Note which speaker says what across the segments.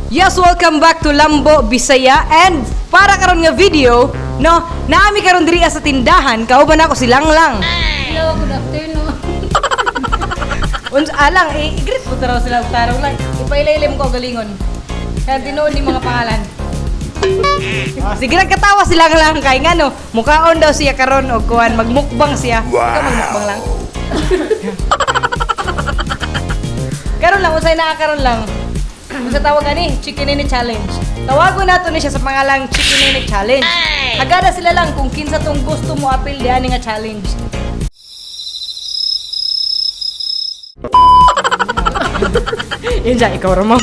Speaker 1: Yes, welcome back to Lambo Bisaya. And para karon nga video, no, naami karon diri sa tindahan, kauban ako si Langlang.
Speaker 2: Hello, good afternoon.
Speaker 1: Uns alang, i-greet mo taraw sila tarong lang. Ipailaylim ko galingon. Kaya tinuod ni mga pangalan. Sige nagkatawa si Langlang kay ngano, mukhaon daw siya karon og kuan magmukbang siya. Ikaw magmukbang lang. Karon lang usay na karon lang. Sa tawag ani, Chicken Nene Challenge. Tawagon nato ni siya sa pangalang Chicken Nene Challenge. Agada sila lang kung kinsa tong gusto mo apil di ani nga challenge. Yun dyan, ikaw Ramon.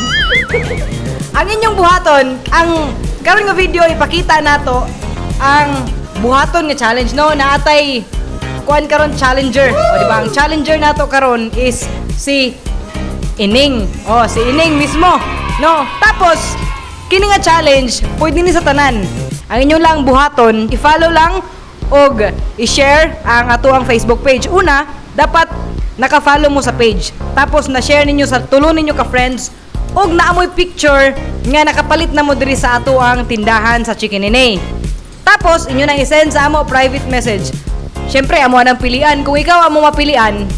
Speaker 1: Ang inyong buhaton, ang karon nga video ipakita nato ang buhaton nga challenge, no? Naatay kuan karon challenger. O di ba? Ang challenger nato karon is si Ining. Oh, si Ining mismo. No? Tapos kini nga challenge, pwede ni sa tanan. Ang inyo lang buhaton, i-follow lang og i-share ang ato ang Facebook page. Una, dapat naka-follow mo sa page. Tapos na-share ninyo sa tulo ninyo ka friends og naamoy picture nga nakapalit na mo diri sa ato ang tindahan sa Chicken Nene. Tapos inyo nang i-send sa amo private message. Syempre amo nang pilian. Kung ikaw amo mapilian,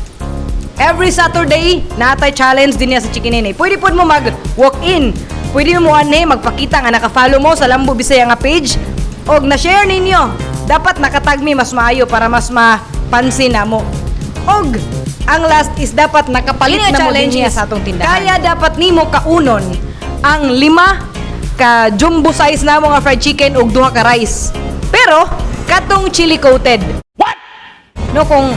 Speaker 1: every Saturday natay challenge din niya sa Chicken Nene. Pwede po mo mag-walk-in. Pwede mo ane magpakita nga naka-follow mo sa Lambo Bisaya nga page og na-share ninyo. Dapat nakatag mi mas maayo para mas mapansin namo. Og ang last is dapat nakapalit na mo din niya sa atong tindahan. Kaya dapat nimo kaunon ang 5 ka jumbo size na mga fried chicken ug 2 ka rice. Pero katong chili coated. What? No, kung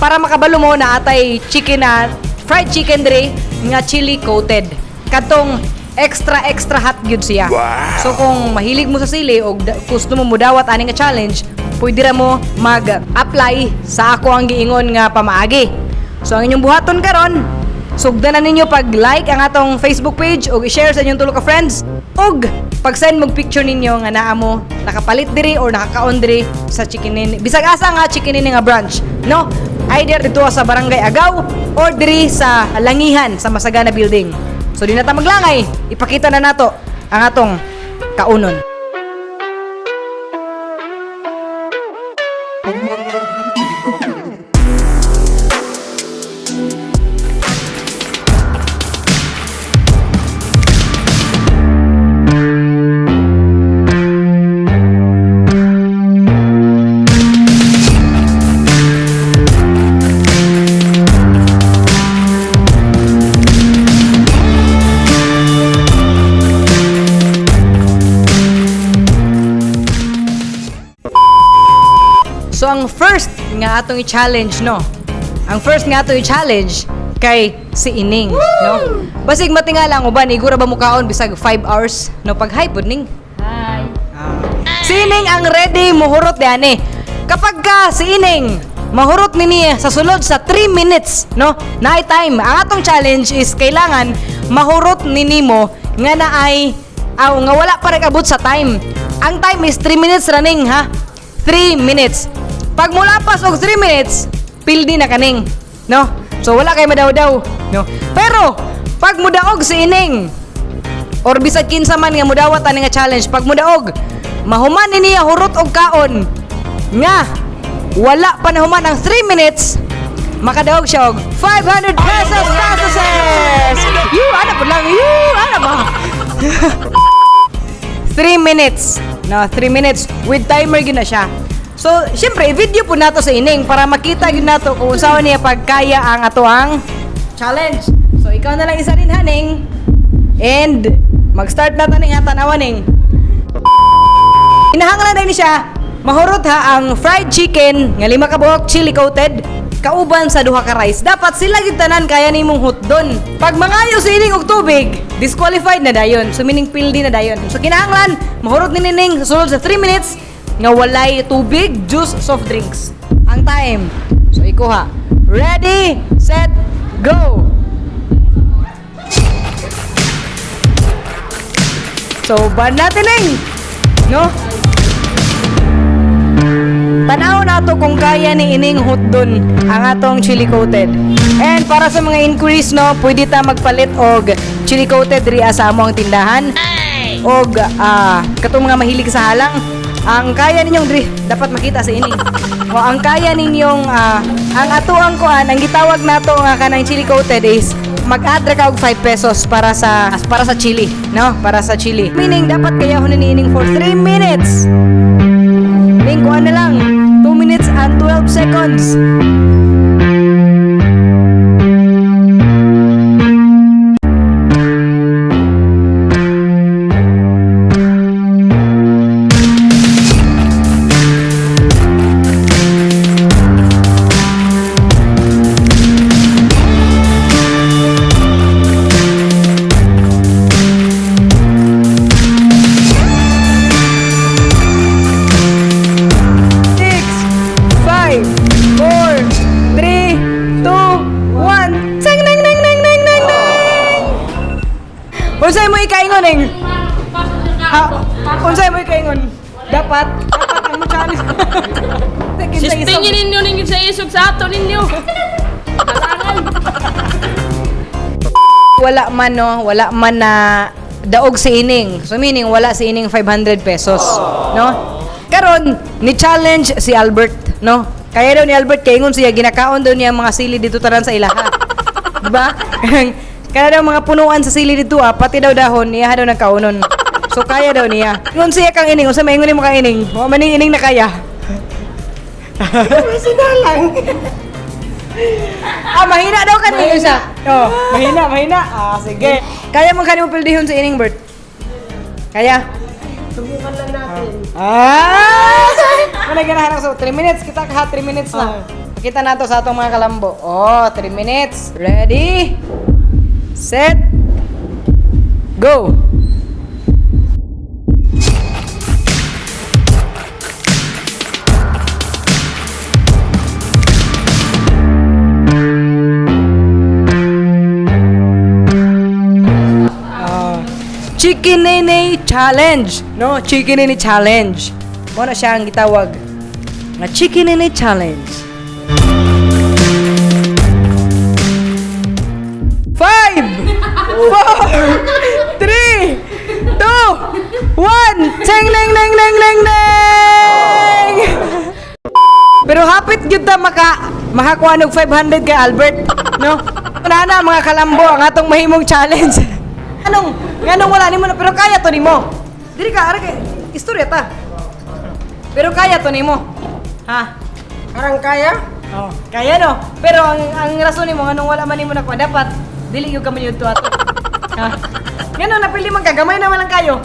Speaker 1: para makabalo mo na atay chicken na fried chicken dre nga chili coated. Katong extra hot gyud siya. Wow. So kung mahilig mo sa sili o gusto mo mudawat ani nga challenge, pwede ra mo mag-apply sa ako ang giingon nga pamaagi. So ang inyong buhaton karon, sugdanan ninyo pag-like ang atong Facebook page o i-share sa inyong tulo ka friends og pag-send mo picture ninyo nga naa mo nakapalit diri or nakakaon diri sa Chicken Nene. Bisag asa nga Chicken Nene nga branch, no? Either dito sa Barangay Agaw or diri sa Langihan sa Masagana Building. So di na ta maglangay, ipakita na nato ang atong kaunon. So ang first nga atong i-challenge, no? Ang first nga atong i-challenge kay si Ining, no? Basig matingalang uban igura ba mukaon bisag 5 hours, no? Pag hi pud ning.
Speaker 2: Hi.
Speaker 1: Si Ining ang ready mohurot diani. Kapag ka si Ining mahurot nini sa sulod sa 3 minutes, no? Naay time. Ang atong challenge is kailangan mahurot nini mo nga naay nga wala pa nag-abot sa time. Ang time is 3 minutes running, ha? 3 minutes. Pag mula pas og 3 minutes, pildi na kaning, no? So wala kay madaw-daw, no? Pero pag mudaog si Ining or bisag kinsa man nga mudawat ani nga challenge, pag mudaog, mahuman niya hurot og kaon nga wala pa nahuman ang 3 minutes, makadaog siya og 500 pesos. Ano po lang, ano ba? 3 minutes. No, 3 minutes with timer gina siya. So, syempre, i-video po nato sa Ining para makita yun nato kung saan niya pagkaya ang ato ang challenge. So, ikaw na lang isa rin, Haning. And, mag-start na taning tanawaning. Inahanglan na ni siya, mahurot ha ang fried chicken, nga 5 ka buhok, chili coated, kauban sa 2 ka rice. Dapat sila gitanan kaya ni mong hutdon. Pag mangayo si Ining og tubig, disqualified na dayon. So, meaning pildi na dayon. So, kinahanglan, mahurot ni Ining sa sulod sa 3 minutes, nga walay tubig, juice, soft drinks. Ang time. So, ikuha. Ready, set, go! So, ban natin no? Tanaw nato kung kaya ni ining hotdon ang atong chili coated. And para sa mga inquiries no, pwede ta magpalit og chili coated diri sa among tindahan. Og katong mga mahilig sa halang, ang kaya ninyong diri dapat makita sa ining. O ang kaya ninyong ang atuang kuan, ang gitawag nato nga kanang chili coated is mag-add ra ka og 5 pesos para sa chili, no? Para sa chili. Meaning dapat kayahon ni ining for 3 minutes. Ning kuan na lang 2 minutes and 12 seconds. Unsay mo ikaingon ning? Unsay mo ikaingon? Dapat ang mo challenge.
Speaker 2: Sistingin ninyo ninyo sa isog sa ato ninyo. Halangan.
Speaker 1: Wala man na daog sa ining. So meaning wala sa ining 500 pesos, no? Karon ni challenge si Albert, no? Kaya daw ni Albert kaingon siya ginakaon daw niya mga sili dito tanan sa ilaha. Diba? Kaya daw mga punuan sa sili dito pati daw dahon niya daw nagkaunon. So kaya daw niya. Ingon siya kang ining, unsa maingon mo kang ining? Wa man ining na kaya. Sinalang. Mahina daw kan ni isa. Oh, mahina. Sige. Kaya man kanimo pildihon sa ining, Bert? Kaya?
Speaker 2: Subukan lang natin.
Speaker 1: Ano ganahan ako? 3 minutes. Kita ka 3 minutes na. Kita nato sa atong mga kalambo. 3 minutes. Ready? Set. Go. Chicken Nene Challenge. No, Chicken Nene Challenge. Mo na siya ang gitawag na Chicken Nene Challenge. 5 4 3 2 1 Cheng neng neng neng neng neng. Pero hapit gyud ta makakuha og 500 kay Albert, no? Ana mga kalambo ang atong mahimong challenge. Nganong wala nimo pero kaya to nimo. Diri ka ara kay istorya ta. Pero kaya to nimo. Ha?
Speaker 2: Karang kaya?
Speaker 1: Oh, kaya no. Pero ang rason nimo nganong wala man nimo nakuha dapat dili gyud ka man yun to ato. Ha? Ngano napili man kagamay naman lang kayo.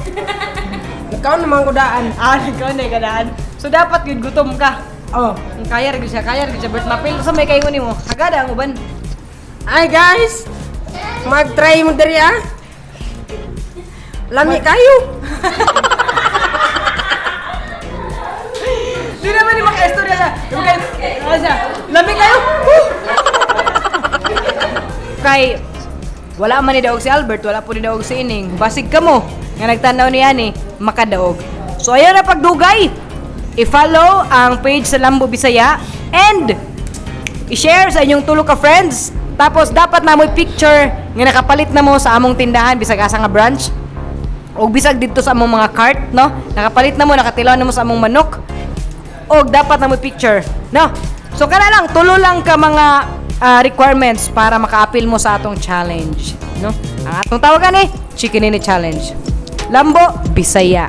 Speaker 2: Ikaw naman kudaan.
Speaker 1: Ikaw na kadaan. So dapat gyud gutom ka. Oh, kaya ra gyud siya Bert mapil sa may kaingon nimo. Agada ang uban.
Speaker 2: Ay guys, mag-try mo diri Lami kayo.
Speaker 1: Di naman ni maka-istorya siya. Lami kayo. Kay wala man ni daog si Albert, wala po ni daog si Ining. Basig ka mo nga nagtanaw niya ni makadaog. So ayan na pagdugay. I-follow ang page sa Lambo Bisaya and i-share sa inyong tulo ka friends. Tapos dapat na mo picture nga nakapalit na mo sa among tindahan bisag asa nga branch. O bisag dito sa among mga cart, no? Nakapalit na mo, nakatilaw na mo sa among manok. O dapat na mo picture, no? So kana lang, tulo lang ka mga requirements para maka-appeal mo sa atong challenge, no? Ang atong tawagan Chicken Nene Challenge. Lambo Bisaya.